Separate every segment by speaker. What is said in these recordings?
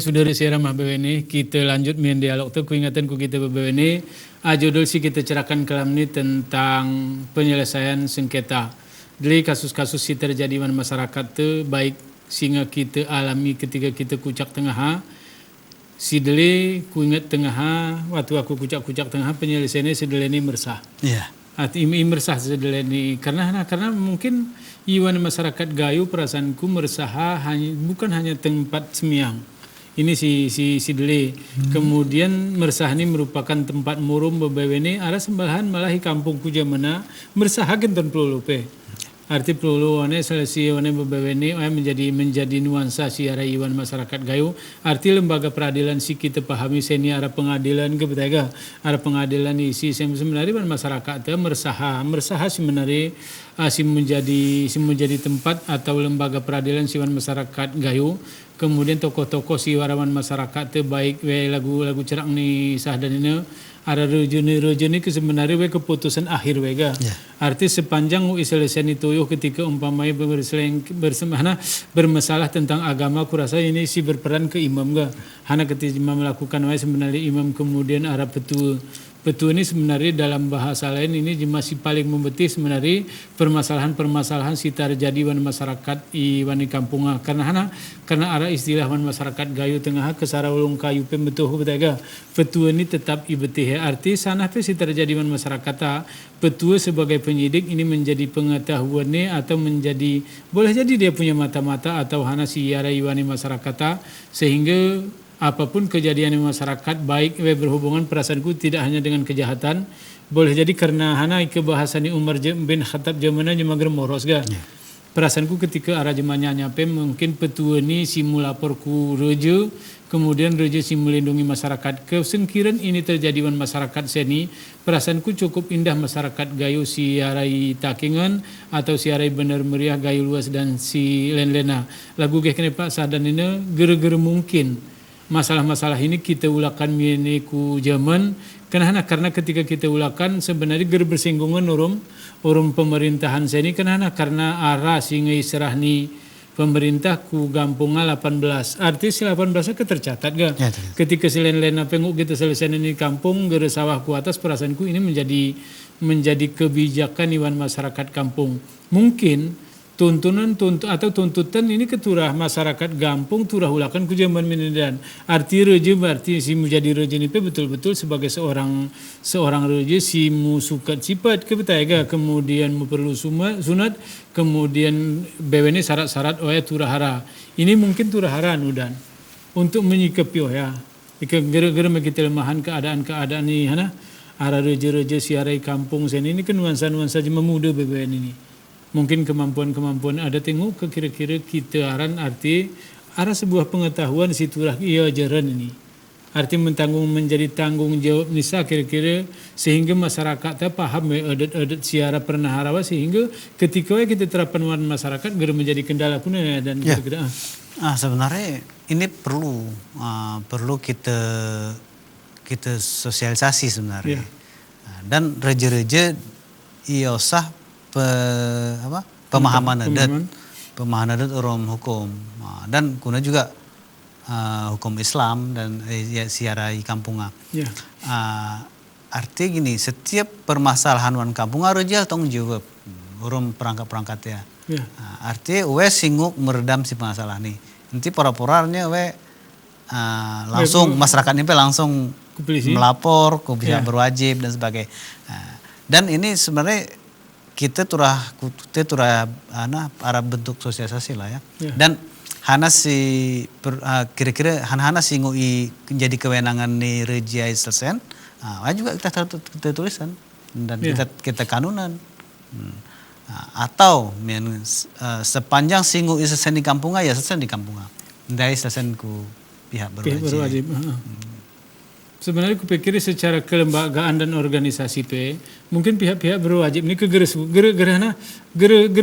Speaker 1: Sudah ramah BWN kita lanjut main dialog tu kuingatan ku kita BWN judul si kita cerahkan kelam ni tentang penyelesaian sengketa. Dari kasus-kasus si terjadi di masyarakat tu baik sehingga kita alami ketika kita kucak tengah si dele ku ingat tengah waktu aku kucak tengah penyelesaiannya si dele ni meresah.
Speaker 2: Iya.
Speaker 1: Meresah si dele ni karena mungkin iwan masyarakat gayu perasaanku meresah bukan hanya tempat semiang. Ini si dele. Kemudian meresah ini merupakan tempat murum bebewene ada sembalahan malah di kampungku jamana meresahakan tan pelulu pe. Arti pelulu ane selesi ane bebewene menjadi nuansa si ara iwan masyarakat gayu. Arti lembaga peradilan si kita pahami seni ara pengadilan ke betega. Ara pengadilan isi sebenarnya masyarakat tu meresah sebenarnya si menjadi tempat atau lembaga peradilan siwan masyarakat gayu. Kemudian tokoh-tokoh si warawan masyarakat tu baik lagu cerak ni sah dan ini ada rejeni ke sebenarnya keputusan akhir wega. Yeah. Arti sepanjang selesai itu ketika umpamanya bermasalah tentang agama aku rasa ini si berperan ke imam ga. Hana ketika imam melakukan sebenarnya imam kemudian arah Betul ini sebenarnya dalam bahasa lain ini masih paling membetih sebenarnya permasalahan si terjadi wan masyarakat di kampung karena ada istilah wan masyarakat gayu tengah kesara ulung kayu pembetuh betega betul ini tetap ibetih arti sana pe si terjadi wan masyarakat betul sebagai penyidik ini menjadi pengetahuannya atau menjadi boleh jadi dia punya mata-mata atau hana si yara iwani masyarakat sehingga apapun kejadian di masyarakat baik berhubungan perasaanku tidak hanya dengan kejahatan boleh jadi karena hana kebahasan Umar bin Khattab zamana jemager moros ga perasaanku ketika arah jemanya nyampe mungkin petua ni si mulaporku reje kemudian reje si melindungi masyarakat kesengkiran ini terjadi wan masyarakat seni perasaanku cukup indah masyarakat gayu si arai takingan atau si arai benar meriah gayu luas dan si len-lena lagu geh kene Pak sadan ini gara-gara mungkin masalah-masalah ini kita ulakan ku zaman karena ketika kita ulakan sebenarnya bersinggungan urum pemerintahan seni karena arah singa israh ni pemerintah ku gampungnya 18 artis 18 ketercatat ga ya, ketika silen-lena penguk kita selesai ini kampung gara sawah ku atas perasaanku ini menjadi kebijakan iwan masyarakat kampung mungkin tuntutan ini keturah masyarakat gampung turah ulakan ku zaman menindan arti reje berarti si menjadi reje ini betul-betul sebagai seorang reje si musukat sifat kebetaiga kemudian perlu sunat kemudian BWN syarat-syarat turahara ini mungkin turahara nudan untuk menyikapi ya gara-gara kita lemahan keadaan ini arah reje-reje si arai kampung sini ini kan nuansa-nuansa memuda BWN ini mungkin kemampuan ada tengok ke kira-kira kita arti arah sebuah pengetahuan si turah iya jaran ini arti menjadi tanggung jawab nisa kira-kira sehingga masyarakat paham adat siara pernah harawa sehingga ketika kita terapkan masyarakat gara menjadi kendala pun dan
Speaker 2: ya. Kira-kira sebenarnya ini perlu kita sosialisasi sebenarnya ya. Dan reje-reje iya usah pemahaman adat orang hukum dan kuna juga hukum Islam dan siarai kampunga. Yeah. Arti gini setiap permasalahan wan kampunga reja tanggung jawab orang perangkat ya. Yeah. Arti singuk meredam si masalah nih. Nanti pora-poranya langsung masyarakat ini langsung melapor, bisa berwajib dan sebagainya. Dan ini sebenarnya kita turah arah bentuk sosialisasi lah ya. Dan hana kira-kira hana ngui jadi kewenangan ni reja selesai juga kita tulisan dan kita kanunan atau sepanjang ngui selesai di kampung ya selesai di kampung dari selesai ku pihak berwajib. Sebenarnya kupikir secara kelembagaan dan organisasi mungkin pihak-pihak berwajib ini gegera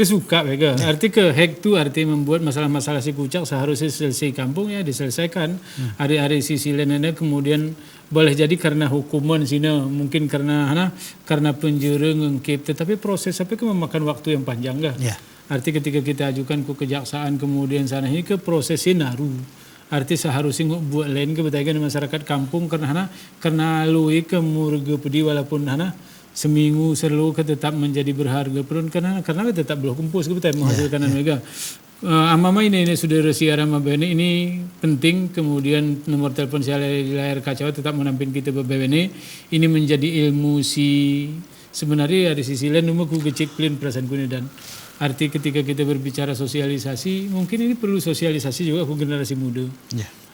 Speaker 2: suka vega. Arti ke hack tu arti membuat masalah-masalah si kucak seharusnya selesai kampung ya diselesaikan. Hari-hari sisi lainnya kemudian boleh jadi karena hukuman sini mungkin karena penjara ngengkip tetapi proses sampai memakan waktu yang panjang ga. Yeah. Arti ketika kita ajukan ke kejaksaan kemudian sana ini ke prosesnya naru.
Speaker 1: arti seharusnya buat lain ke betakan masyarakat kampung karena lui ke murga pedi walaupun seminggu serlu ke tetap menjadi berharga perun karena tetap belum kumpus ke betai menghasilkan mereka. Amama ini sudah siaran mabene ini penting, kemudian nomor telepon saya di layar kaca tetap menampilkan kita bebene ini menjadi ilmu sebenarnya dari sisi lain ku kecek plin perasaan kuno dan arti ketika kita berbicara sosialisasi mungkin ini perlu sosialisasi juga ke generasi muda.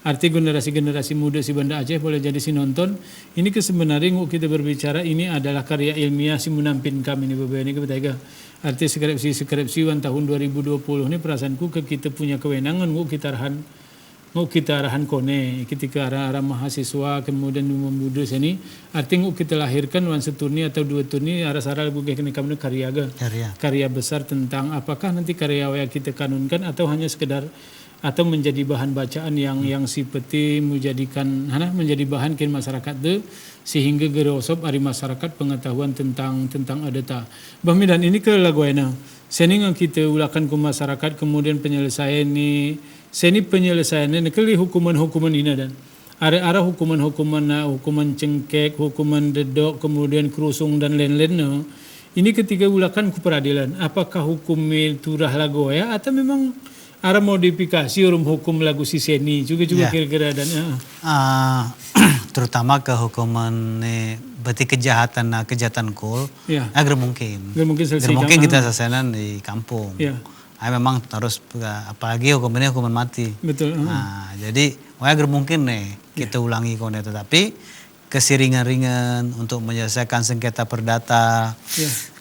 Speaker 1: Arti generasi muda si Banda Aceh boleh jadi si nonton. Ini sebenarnya kita berbicara ini adalah karya ilmiah si menampin kami ini bebene ke betega. Arti skripsi tahun 2020 ini perasaanku kita punya kewenangan kita arahan kone ketika arah mahasiswa kemudian memuda sini arti kita lahirkan wan seturni atau dua turni arah lagu kami karya besar tentang apakah nanti karya yang kita kanunkan atau hanya sekedar atau menjadi bahan bacaan yang sipeti menjadi bahan kin masyarakat de sehingga gerosop ari masyarakat pengetahuan tentang adata. Bahmidan ini ke laguena. Seni yang kita ulakan ke masyarakat kemudian penyelesaian penyelesaiannya kali hukuman ini dan ada hukuman cengkek, hukuman dedok, kemudian kerusung dan lain-lain. Ini ketika ulakan ke peradilan. Apakah hukum turah lagoya atau memang ada modifikasi hukum lagu si seni juga kira-kira dan
Speaker 2: terutama ke hukuman berarti kejahatan kul agar mungkin kita selesaikan di kampung. Memang harus apalagi hukumannya hukuman mati.
Speaker 1: Betul.
Speaker 2: Jadi agar mungkin kita ulangi kone tetapi kesiringan-ringan untuk menyelesaikan sengketa perdata.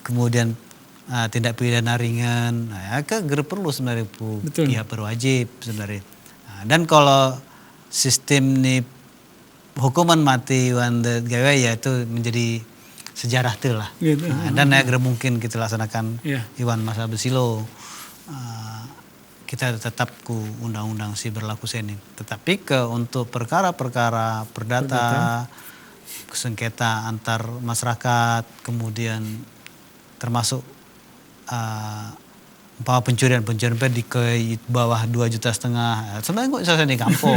Speaker 2: Kemudian tindak pidana ringan, perlu sebenarnya pihak berwajib sebenarnya. Dan kalau sistem ini hukuman mati wanda gawe ya itu menjadi sejarah tuh lah. Dan agar mungkin kita laksanakan Iwan masa besilo. Kita tetap ku undang-undang si berlaku seni. Tetapi untuk perkara-perkara perdata, sengketa antar masyarakat, kemudian termasuk pencurian di ke bawah 2,5 juta sebenarnya kok selesai di kampung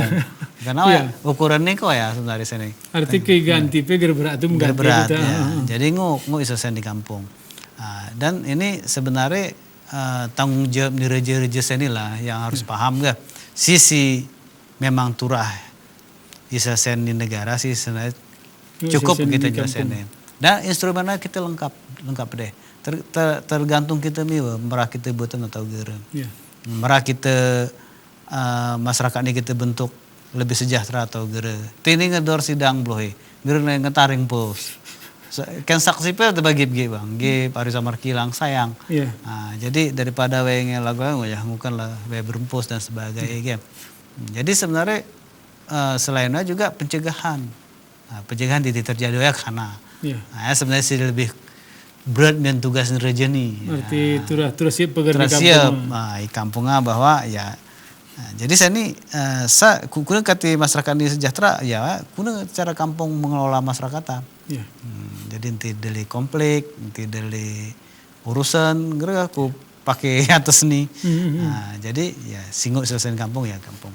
Speaker 2: karena ukurannya kok ya sebenarnya sini
Speaker 1: arti ganti berat itu
Speaker 2: berat jadi nggak selesai di kampung dan ini sebenarnya tanggung jawab di reja-reja sini lah yang harus paham gak sisi memang turah selesai di negara sih sebenarnya cukup kita jelasin dan instrumennya kita lengkap deh. Tergantung kita merah kita buatan atau gerem. Merah kita masyarakat ini kita bentuk lebih sejahtera atau gerem. Ini ngedor sidang blohe, gerem ngetaring pos. Kan saksi pe terbagi bang, Paris Samar Kilang sayang. Jadi daripada wenge lagu ya bukan lah berempus dan sebagainya. Jadi sebenarnya selainnya juga pencegahan. Pencegahan tidak terjadi ya karena sebenarnya sih lebih berat dan tugas reja nih.
Speaker 1: Berarti terus siap pekerja
Speaker 2: di kampungnya bahwa jadi saya ini kuna kati masyarakat ini sejahtera kuna cara kampung mengelola masyarakat. Jadi nanti dari konflik, nanti dari urusan gerak aku pakai atas nih. Jadi singgung selesai kampung kampung.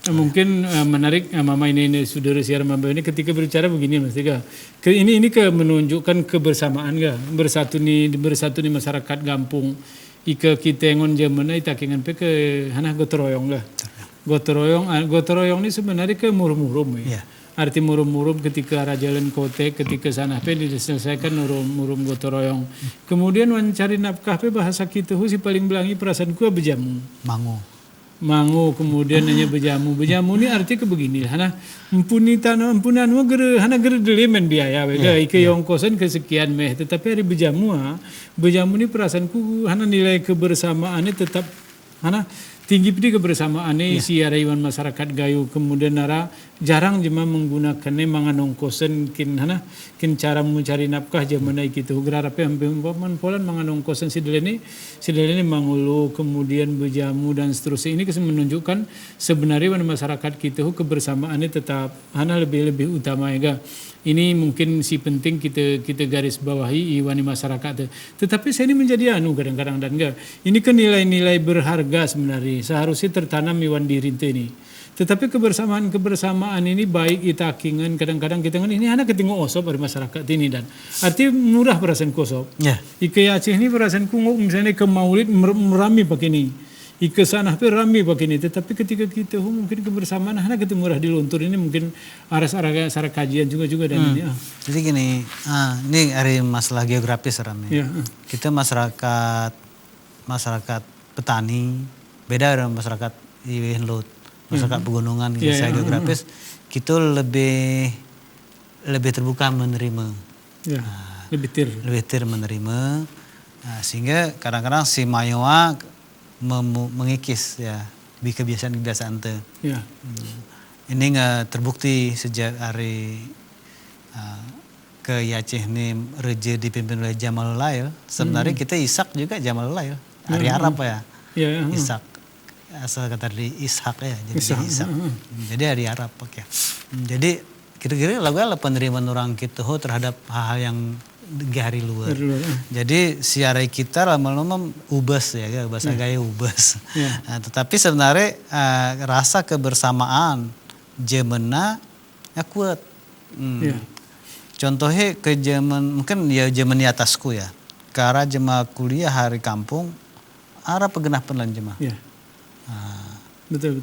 Speaker 1: Mungkin menarik Mama ini sudah siaran Mama ini ketika berbicara begini Mas Tiga. Ini menunjukkan kebersamaan bersatu nih masyarakat kampung. Ika kita ngon zaman itu takingan ke gotoroyong lah. Gotoroyong ini sebenarnya ke murum-murum Arti murum-murum ketika Rajalan Kote ketika sana diselesaikan murum gotoroyong. Kemudian mencari nafkah bahasa kita si paling belangi perasaanku bejamu. Mangu kemudian hanya bejamu ini arti ke begini empunan gere delemen biaya ike yongkosan kesekian tetapi hari bejamu ini perasaanku nilai kebersamaannya tetap tinggi pedi kebersamaannya siaraiwan masyarakat gayu kemudian jarang jema menggunakannya manganongkosen kin cara mencari nafkah zaman itu gerape hampir polan manganongkosen sidalene mangulu kemudian bejamu dan seterusnya ini menunjukkan sebenarnya masyarakat kita kebersamaannya tetap lebih utama ini mungkin si penting kita garis bawahi iwani masyarakat tetapi saya ini menjadi kadang-kadang dan ini kan nilai-nilai berharga sebenarnya seharusnya tertanam iwan diri ini Tetapi kebersamaan ini baik kita akingan kadang-kadang kita ini anak ketinggu osop dari masyarakat ini dan arti murah perasaan kosop.
Speaker 2: Ya.
Speaker 1: Ike Aceh ini perasaan kungu misalnya ke Maulid merami pakai ini. Ike sana pe rami pakai ini. Tetapi ketika kita mungkin kebersamaan anak kita murah di Luntur ini mungkin arah kajian juga dan ini.
Speaker 2: Jadi gini, ini hari masalah geografis rame.
Speaker 1: Ya.
Speaker 2: Kita masyarakat petani beda dengan masyarakat Iwin Lut. Masyarakat pegunungan secara geografis kita lebih terbuka menerima, lebih tir menerima, sehingga kadang-kadang si Mayowa mengikis ya kebiasaan te.
Speaker 1: Ya.
Speaker 2: Ini nggak terbukti sejak hari ke Aceh ini reje dipimpin oleh Jamalul Lail. Sebenarnya kita Ishak juga Jamalul Lail, hari Arab ya. Ishak. Asal kata dari Ishak ya, jadi Ishak. Jadi hari Arab pakai. Jadi kira-kira lagu penerimaan orang kita terhadap hal-hal yang di hari luar. Jadi siarai kita lama-lama ubas ya, bahasa gaya ubas. Nah, tetapi sebenarnya rasa kebersamaan jemena ya kuat. Contohnya ke zaman mungkin ya zaman di atasku ya. Karena jemaah kuliah hari kampung, arah pegenapan lan jemaah.
Speaker 1: Betul.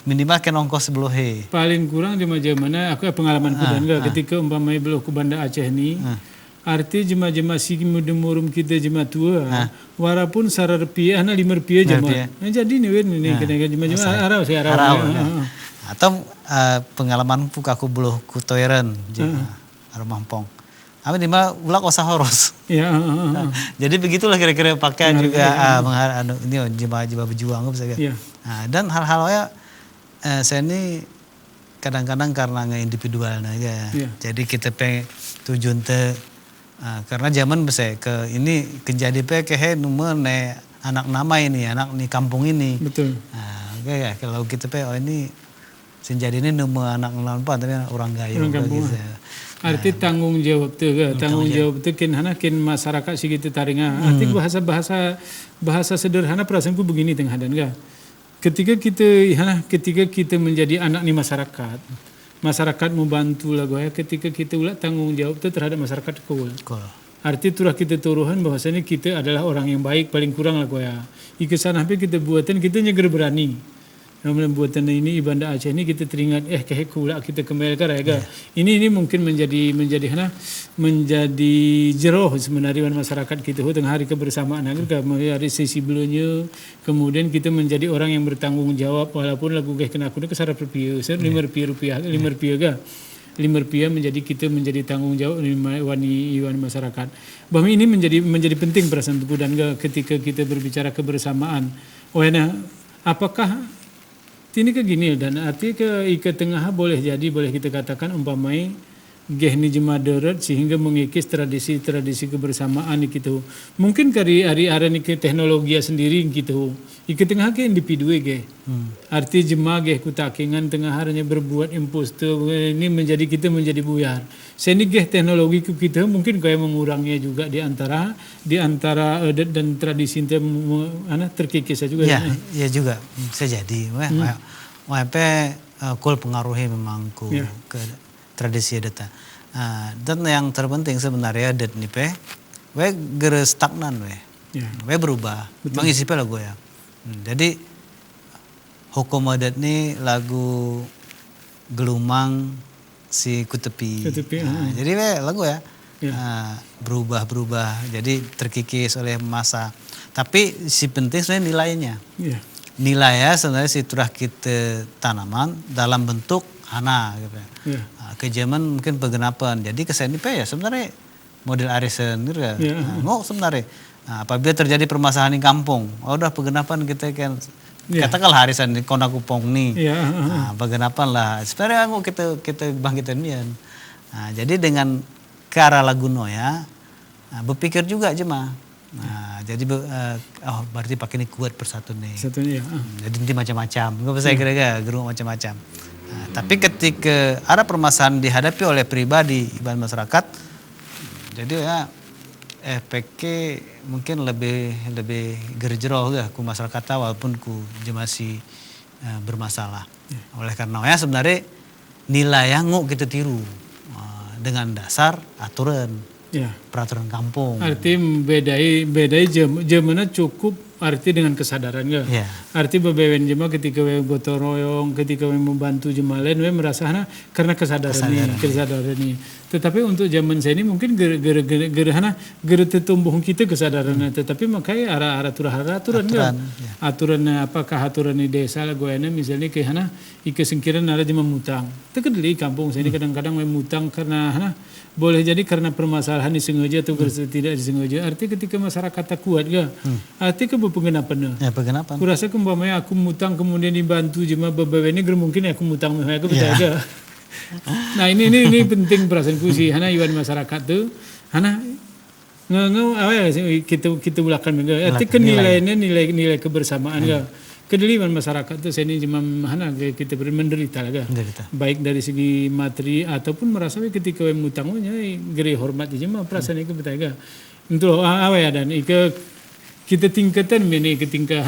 Speaker 2: Minimal kan ongkos sebelumnya.
Speaker 1: Paling kurang jemaah aku pengalaman dan ketika umpamanya belum ke Banda Aceh ini, arti jemaah si murum kita jemaah tua, walaupun sara rupiah, 5 rupiah jemaah. Jadi nih kenaikan jemaah arau.
Speaker 2: Atau pengalaman aku belum ku toiran jemaah arau mampong. Apa di mana ulak usah horos. Jadi begitulah kira-kira pakaian juga ini jemaah berjuang bisa kan. Dan hal-halnya saya ini kadang-kadang karena nggak individual aja. Jadi kita pengen tujuan karena zaman besar ke ini kejadi kayak nomor anak nama ini anak di kampung ini.
Speaker 1: Betul.
Speaker 2: Ya kalau kita ini senjadi ini nomor anak apa tapi orang gayo gitu.
Speaker 1: Arti tanggung jawab tuh, tanggung jawab tuh kin masyarakat sih gitu taringa. Arti bahasa sederhana perasaanku begini tengah dan enggak. Ketika kita menjadi anak nih masyarakat membantu lah gue. Ketika kita ulah tanggung jawab tuh terhadap masyarakat kau. Arti turah kita turuhan bahwasanya kita adalah orang yang baik paling kurang lah gue ya. Ikesan sampai kita buatan kita nyeger berani. Namun buatan ini Banda Aceh ini kita teringat kayak kula kita kembali ke rega. Ini mungkin menjadi jeroh sebenarnya masyarakat kita tengah hari kebersamaan hari sesi belanya kemudian kita menjadi orang yang bertanggung jawab walaupun lagu kena kuda kesara rupiah 5 rupiah menjadi kita menjadi tanggung jawab wani masyarakat. Bahwa ini menjadi penting perasaan tubuh dan ketika kita berbicara kebersamaan. Apakah ini ke gini dan arti ke tengah boleh kita katakan umpamai gehni jemaah darat sehingga mengikis tradisi kebersamaan gitu. Mungkin kari hari ini ke teknologi sendiri gitu. Ike tengah ke individu Arti jemaah ku takingan tengah harinya berbuat impostor ini kita menjadi buyar. Seni teknologi kita mungkin kayak mengurangnya juga di antara adat dan tradisi terkikis juga.
Speaker 2: Ya juga bisa jadi. Kul pengaruhi memang ke tradisi adat. Dan yang terpenting sebenarnya adat nih gere stagnan berubah. Mengisi lah gue ya. Jadi hukum adat nih lagu gelumang si kutepi. Jadi lagu ya. Berubah. Jadi terkikis oleh masa. Tapi si penting sebenarnya nilainya. Nilainya sebenarnya si turah kita tanaman dalam bentuk hana gitu. Ke zaman mungkin pegenapan. Jadi kesan ini ya sebenarnya model arisan gitu ya. Sebenarnya. Apabila terjadi permasalahan di kampung, udah pegenapan kita kan katakanlah arisan di kona kupong nih. Pegenapan lah. Sebenarnya kita bangkitan mian. Jadi dengan ke arah Laguno ya, berpikir juga jemaah. Jadi berarti pakai ini kuat persatu nih. Jadi nanti macam-macam. Nggak bisa kira-kira gerung macam-macam. Tapi ketika ada permasalahan dihadapi oleh pribadi ibarat masyarakat, jadi ya efeknya mungkin lebih gerjeroh ya ku masyarakat walaupun ku jemasi bermasalah. Oleh karena sebenarnya nilai yang kita tiru dengan dasar aturan peraturan kampung.
Speaker 1: Arti bedai jamana cukup arti dengan kesadaran ga. Arti bebewen jema ketika we gotong royong, ketika we membantu jema lain we merasa karena kesadaran ini. Tetapi untuk zaman saya ini mungkin gara tertumbuh kita kesadarannya, tetapi makanya aturan apakah aturan di desa lah goyana misalnya ke ike singkiran ada jema mutang. Terkedeli kampung saya ini kadang-kadang we mutang karena boleh jadi karena permasalahan disengaja atau tidak disengaja. Arti ketika masyarakat tak kuat ga. Arti pengenapan.
Speaker 2: Pengenapan.
Speaker 1: Kurasa kembamanya aku mutang kemudian dibantu jema bebewe ini mungkin aku mutang aku percaya. Nah ini penting perasaanku sih. Iwan masyarakat tuh, kita belakang juga. Arti nilai kebersamaan ga. Kedeliman masyarakat tuh saya ini cuma kita menderita lah. Baik dari segi materi ataupun merasa ketika mutangnya geri hormat jema perasaan itu betul. Untuk dan kita tingkatan ini ketingkah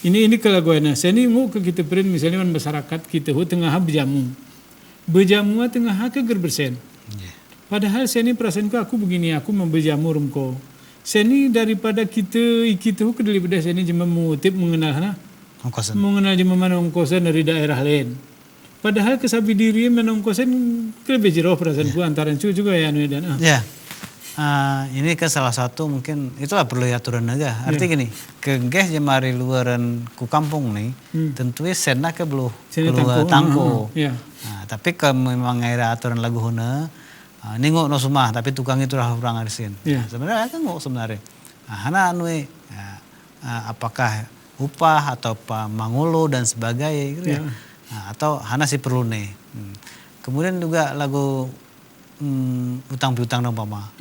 Speaker 1: ini kalau gue saya ini mau ke kita print misalnya masyarakat kita tengah berjamu tengah ke gerbersen. Padahal saya ini perasaanku aku begini aku memberjamu rumko. Saya ini daripada kita kedeli pada saya ini cuma mengutip mengenal cuma mana ongkosan dari daerah lain. Padahal kesabi diri mana ongkosan lebih jauh perasaanku antara juga ya dan
Speaker 2: ini ke salah satu mungkin itulah perlu aturan naga. Arti gini, kegeh jemari luaran ku kampung nih, tentunya sena ke belum keluar tangko. Nah, tapi kalau memang ada aturan lagu huna, ini ngok no sumah, tapi tukang itu lah orang arisin. Sebenarnya kan ngok sebenarnya. Apakah upah atau mangulo dan sebagainya, gitu ya. Atau hana si perlu nih. Kemudian juga lagu utang piutang dong pama.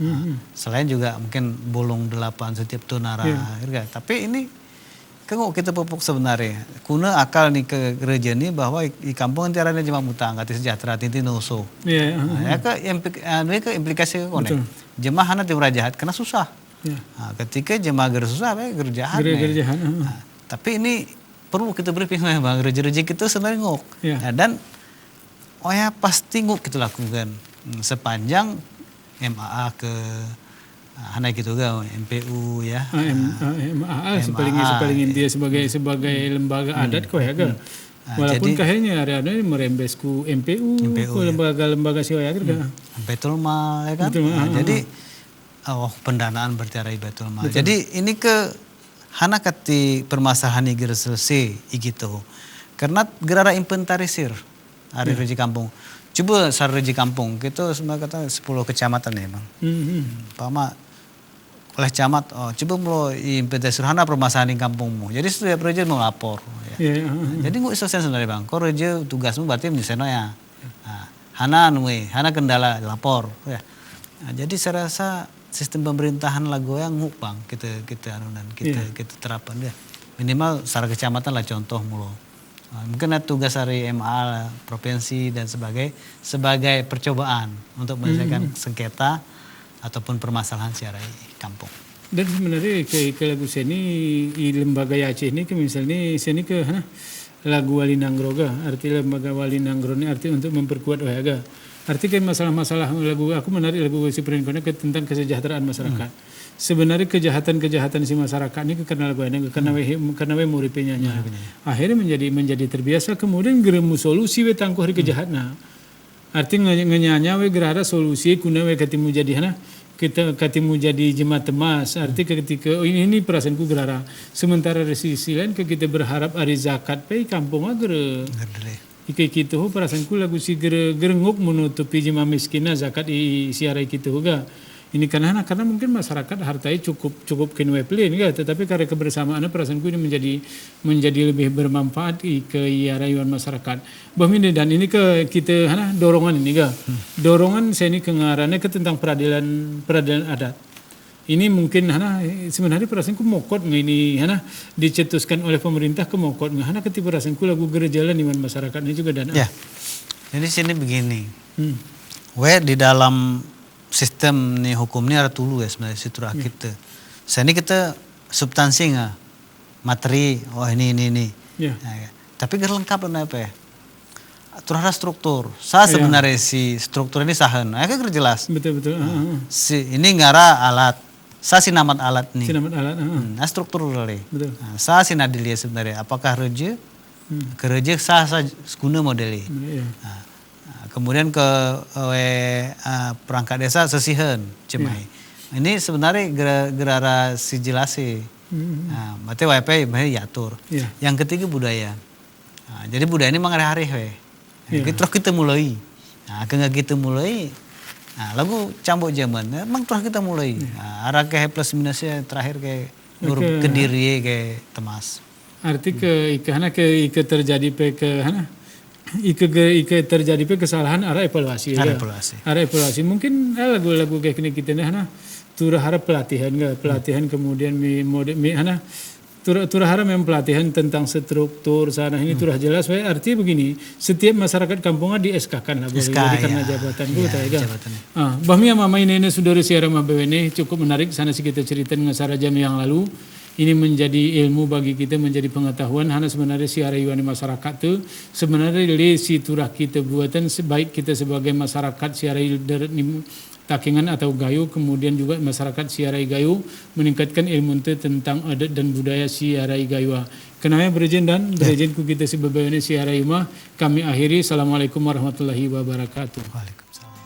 Speaker 2: Selain juga mungkin bolong 8 setiap tonara. Tapi ini kan kita pupuk sebenarnya. Kuna akal nih ke gereja ini bahwa di kampung tiaranya cuma utang, kati sejahtera tinti noso. Ya ke implikasi konek. Jemaah nanti merajahat karena susah. Ketika jemaah susah, gerjahan. Tapi ini perlu kita briefing bang gereja kita sebenarnya ngok. Dan pasti ngok kita lakukan. Sepanjang MAA ke gitu ga MPU ya.
Speaker 1: MAA sepaling inti sebagai lembaga adat kok ya ga. Walaupun kayaknya ada merembes ku MPU ku lembaga siwa ya ga.
Speaker 2: Betul mah ya kan. Jadi pendanaan bertiara betul mah. Jadi ini ke hana kati permasalahan ini selesai gitu. Karena gerara inventarisir hari reji kampung. Coba reji kampung, kita sebenarnya kata 10 kecamatan ya bang. Pama oleh camat, coba mulai inventarisir hana permasalahan di kampungmu. Jadi setiap reja mau lapor. Jadi nggak selesai sebenarnya bang. Kau reja tugasmu berarti misalnya ya. Hana kendala lapor. Ya. Jadi saya rasa sistem pemerintahan lagu yang nguk bang kita terapkan dia. Minimal secara kecamatan lah contoh mulu. Mungkin ada tugas dari MA provinsi dan sebagai percobaan untuk menyelesaikan sengketa ataupun permasalahan secara kampung.
Speaker 1: Dan sebenarnya ke lagu seni di lembaga Aceh ini misalnya seni ke lagu wali nangroga, arti lembaga wali nanggro ini arti untuk memperkuat wayaga. Arti kan masalah-masalah lagu aku menarik lagu si Perinkonya tentang kesejahteraan masyarakat. Sebenarnya kejahatan si masyarakat ini karena lagu ini karena we muripinya. Akhirnya menjadi terbiasa kemudian geremu solusi we tangkuh hari kejahatan. Artinya nganyanya we gerara solusi kuna we katimu jadi kita katimu jadi jemaat temas. Arti ketika ini perasaanku gerara. Sementara dari sisi lain kita berharap ari zakat pe kampung agere. Ike gitu perasaanku lagu si gerenguk menutupi jemaah miskinah zakat i siarai gitu ga. Ini karena mungkin masyarakat hartanya cukup kinwe pelin ga, tetapi karena kebersamaannya perasaanku ini menjadi lebih bermanfaat ke rayuan masyarakat. Bahmin dan ini ke kita dorongan ini ga. Dorongan saya ini kengarannya ke tentang peradilan adat. Ini mungkin sebenarnya perasaanku mokot ini dicetuskan oleh pemerintah ke mokot ketika perasaanku lagu gereja di masyarakatnya juga dan
Speaker 2: ya. Jadi sini begini. Di dalam sistem nih hukum ini ada dulu ya sebenarnya siturah kita. Saya ini kita substansi nggak materi ini. Tapi lengkap dan apa ya? Turah struktur. Sebenarnya si struktur ini sahen. Kan jelas.
Speaker 1: Betul.
Speaker 2: Si ini ngara alat. Si namat alat nih.
Speaker 1: Si namat alat.
Speaker 2: Struktur dulu.
Speaker 1: Betul.
Speaker 2: Si nadilia sebenarnya. Apakah reje? Kereje guna modelnya. Kemudian ke perangkat desa sesihen cemai. Ini sebenarnya gerara si jelasi. Berarti WP yatur. Yang ketiga budaya. Jadi budaya ini mengarah hari. Terus kita mulai. Ketika kita mulai, lagu cambuk zaman, emang terus kita mulai. Arah ke plus minusnya terakhir ke Kediri ke Temas.
Speaker 1: Arti ke terjadi terjadi kesalahan arah evaluasi. Arah evaluasi. Mungkin lagu-lagu kayak gini kita turah harap pelatihan kemudian turah harap memang pelatihan tentang struktur sana ini turah jelas. Artinya begini, setiap masyarakat kampungnya di SK-kan lah boleh jadi karena jabatan bahmi mama ini saudara siaran mabewe ini cukup menarik sana sih kita cerita dengan jam yang lalu. Ini menjadi ilmu bagi kita, menjadi pengetahuan. Hana sebenarnya si arayuan masyarakat tu sebenarnya si turah kita buatan sebaik kita sebagai masyarakat si arayu takingan atau gayu, kemudian juga masyarakat si arai gayu meningkatkan ilmu itu tentang adat dan budaya si arai gayu. Kenapa berjen dan berjen ku kita si bebayane si arai mah kami akhiri. Assalamualaikum warahmatullahi wabarakatuh.